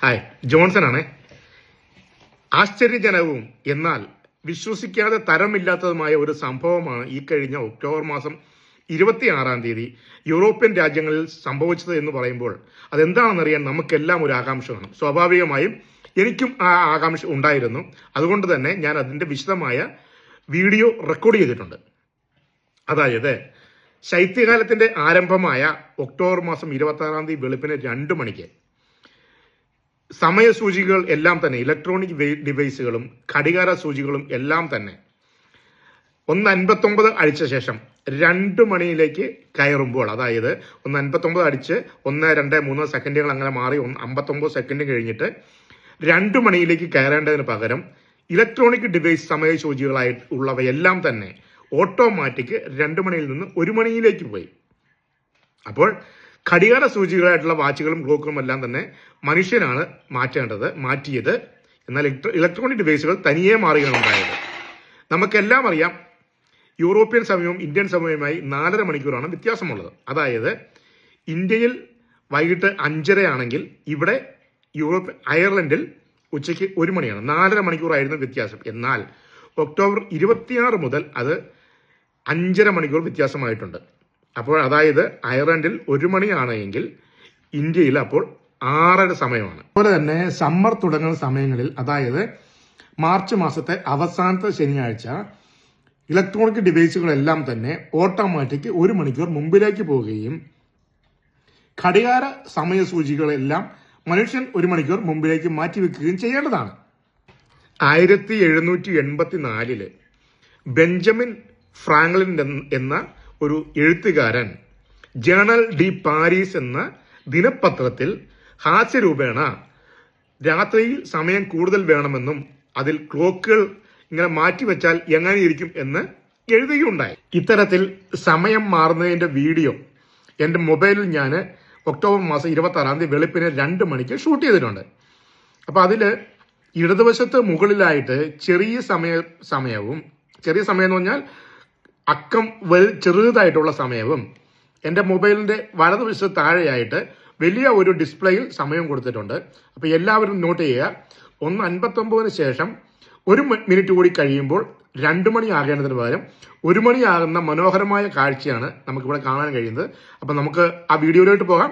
Hi, Johnson ആണ്. ആശ്ചര്യജനകവും എന്നാൽ വിശ്വസിക്കാതെ തരമില്ലാത്തതുമായ ഒരു സംഭവമാണ് ഈ കഴിഞ്ഞ ഒക്ടോബർ മാസം 26 യൂറോപ്യൻ രാജ്യങ്ങളിൽ സംഭവിച്ചത് എന്ന് പറയുമ്പോൾ അതെന്താണെന്നറിയാൻ നമുക്കെല്ലാം ഒരു ആകാംക്ഷ കാണും. സ്വാഭാവികമായും എനിക്കും ആ ആകാംക്ഷ ഉണ്ടായിരുന്നു. അതുകൊണ്ട് തന്നെ ഞാൻ അതിൻ്റെ വിശദമായ വീഡിയോ റെക്കോർഡ് ചെയ്തിട്ടുണ്ട്. അതായത് ശൈത്യകാലത്തിന്റെ ആരംഭമായ ഒക്ടോബർ മാസം 26 വെളുപ്പിന് 2 മണിക്ക് സമയസൂചികൾ എല്ലാം തന്നെ, ഇലക്ട്രോണിക് ഡിവൈസുകളും ഘടികാര സൂചികളും എല്ലാം തന്നെ 1:59 അടിച്ച ശേഷം 2 മണിയിലേക്ക് കയറുമ്പോൾ, അതായത് 1:59 അടിച്ച് 1, 2, 3 സെക്കൻഡുകൾ അങ്ങനെ മാറി 59 സെക്കൻഡ് കഴിഞ്ഞിട്ട് 2 മണിയിലേക്ക് കയറേണ്ടതിന് പകരം ഇലക്ട്രോണിക് ഡിവൈസ് സമയസൂചികളായിട്ടുള്ളവയെല്ലാം തന്നെ ഓട്ടോമാറ്റിക് 2 മണിയിൽ നിന്ന് 1 മണിയിലേക്ക് പോയി. അപ്പോൾ ഘടികാര സൂചികളായിട്ടുള്ള വാച്ചുകളും ക്ലോക്കുകളും എല്ലാം തന്നെ മനുഷ്യനാണ് മാറ്റിയത്. എന്നാൽ ഇലക്ട്രോണിക് ഡിവൈസുകൾ തനിയെ മാറുകയാണ് ഉണ്ടായത്. നമുക്കെല്ലാം അറിയാം, യൂറോപ്യൻ സമയവും ഇന്ത്യൻ സമയവുമായി 4.5 മണിക്കൂറാണ് വ്യത്യാസമുള്ളത്. അതായത് ഇന്ത്യയിൽ വൈകിട്ട് 5:30 ആണെങ്കിൽ ഇവിടെ അയർലൻഡിൽ ഉച്ചയ്ക്ക് 1 മണിയാണ്. 4.5 മണിക്കൂറായിരുന്നു വ്യത്യാസം. എന്നാൽ ഒക്ടോബർ 26 മുതൽ അത് 5.5 മണിക്കൂർ വ്യത്യാസമായിട്ടുണ്ട്. അപ്പോൾ അതായത് അയർലൻഡിൽ 1 മണിയാണ് എങ്കിൽ ഇന്ത്യയിൽ അപ്പോൾ 6:30 സമയമാണ്. അതുപോലെ തന്നെ സമ്മർ തുടങ്ങുന്ന സമയങ്ങളിൽ, അതായത് മാർച്ച് മാസത്തെ അവസാനത്തെ ശനിയാഴ്ച, ഇലക്ട്രോണിക് ഡിവൈസുകളെല്ലാം തന്നെ ഓട്ടോമാറ്റിക് 1 മണിക്കൂർ മുമ്പിലേക്ക് പോവുകയും ഘടികാര സമയസൂചികളെല്ലാം മനുഷ്യൻ 1 മണിക്കൂർ മുമ്പിലേക്ക് മാറ്റിവെക്കുകയും ചെയ്യേണ്ടതാണ്. 1784 ബെഞ്ചമിൻ ഫ്രാങ്ക്ലിൻ എന്ന ഒരു എഴുത്തുകാരൻ ജേണൽ ഡി പാരീസ് എന്ന ദിനപത്രത്തിൽ ഹാസ്യരൂപേണ രാത്രിയിൽ സമയം കൂടുതൽ വേണമെന്നും അതിൽ ക്ലോക്കുകൾ ഇങ്ങനെ മാറ്റിവെച്ചാൽ എങ്ങനെയിരിക്കും എന്ന് എഴുതുകയുണ്ടായി. ഇത്തരത്തിൽ സമയം മാറുന്നതിന്റെ വീഡിയോ എൻ്റെ മൊബൈലിൽ ഞാൻ ഒക്ടോബർ മാസം 26 വെളുപ്പിന് 2 മണിക്ക് ഷൂട്ട് ചെയ്തിട്ടുണ്ട്. അപ്പോൾ അതിൽ ഇടതുവശത്ത് മുകളിലായിട്ട് ചെറിയ സമയവും, ചെറിയ സമയം എന്ന് പറഞ്ഞാൽ അക്കം ചെറുതായിട്ടുള്ള സമയവും, എൻ്റെ മൊബൈലിൻ്റെ വലതുവശത്ത് താഴെയായിട്ട് വലിയ ഒരു ഡിസ്പ്ലേയിൽ സമയം കൊടുത്തിട്ടുണ്ട്. അപ്പോൾ എല്ലാവരും നോട്ട് ചെയ്യുക. 1:59 ശേഷം 1 മിനിറ്റ് കൂടി കഴിയുമ്പോൾ 2 മണി ആകേണ്ടതിന് പകരം 1 മണിയാകുന്ന മനോഹരമായ കാഴ്ചയാണ് നമുക്കിവിടെ കാണാൻ കഴിയുന്നത്. അപ്പം നമുക്ക് ആ വീഡിയോയിലോട്ട് പോകാം.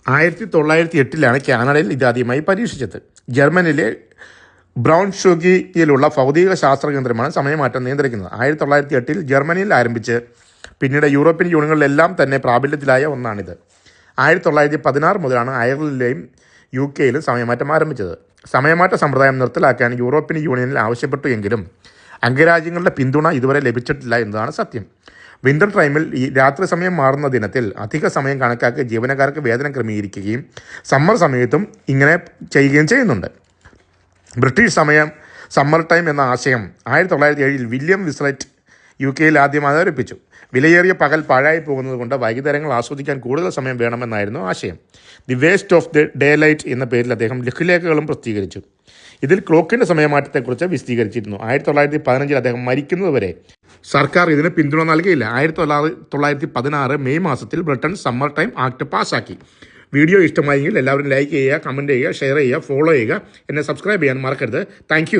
1908 കാനഡയിൽ ഇതാദ്യമായി പരീക്ഷിച്ചത്. ജർമ്മനിയിലെ ബ്രൗൺഷ്വീഗിലുള്ള ഭൗതിക ശാസ്ത്ര കേന്ദ്രമാണ് സമയമാറ്റം നിയന്ത്രിക്കുന്നത്. 1908 ജർമ്മനിയിൽ ആരംഭിച്ച് പിന്നീട് യൂറോപ്യൻ യൂണിയനുകളിലെല്ലാം തന്നെ പ്രാബല്യത്തിലായ ഒന്നാണിത്. 1916 മുതലാണ് അയർലൻഡിലെയും UK-യിലും സമയമാറ്റം ആരംഭിച്ചത്. സമയമാറ്റ സമ്പ്രദായം നിർത്തലാക്കാൻ യൂറോപ്യൻ യൂണിയനിൽ ആവശ്യപ്പെട്ടു എങ്കിലും അംഗരാജ്യങ്ങളുടെ പിന്തുണ ഇതുവരെ ലഭിച്ചിട്ടില്ല എന്നതാണ് സത്യം. വിന്റർ ടൈമിൽ ഈ രാത്രി സമയം മാറുന്ന ദിനത്തിൽ അധിക സമയം കണക്കാക്കി ജീവനക്കാർക്ക് വേതനം ക്രമീകരിക്കുകയും സമ്മർ സമയത്തും ഇങ്ങനെ ചെയ്യുകയും ചെയ്യുന്നുണ്ട്. ബ്രിട്ടീഷ് സമ്മർ ടൈം എന്ന ആശയം 1907 വില്യം വിസ്ലറ്റ് UK-യിൽ ആദ്യം അവതരിപ്പിച്ചു. വിലയേറിയ പകൽ പാഴായി പോകുന്നത് കൊണ്ട് വൈകുന്നേരങ്ങൾ ആസ്വദിക്കാൻ കൂടുതൽ സമയം വേണമെന്നായിരുന്നു ആശയം. The waste of the day light എന്ന പേരിൽ അദ്ദേഹം ലഘുലേഖകളും പ്രസിദ്ധീകരിച്ചു. ഇതിൽ ക്ലോക്കിൻ്റെ സമയമാറ്റത്തെക്കുറിച്ച് വിശദീകരിച്ചിരുന്നു. 1915 അദ്ദേഹം മരിക്കുന്നതുവരെ സർക്കാർ ഇതിന് പിന്തുണ നൽകിയില്ല. 1916 മെയ് മാസത്തിൽ ബ്രിട്ടൻ സമ്മർ ടൈം ആക്ട് പാസ്സാക്കി. വീഡിയോ ഇഷ്ടമായെങ്കിൽ എല്ലാവരും ലൈക്ക് ചെയ്യുക, കമൻറ്റ് ചെയ്യുക, ഷെയർ ചെയ്യുക, ഫോളോ ചെയ്യുക. എന്നെ സബ്സ്ക്രൈബ് ചെയ്യാൻ മറക്കരുത്. താങ്ക്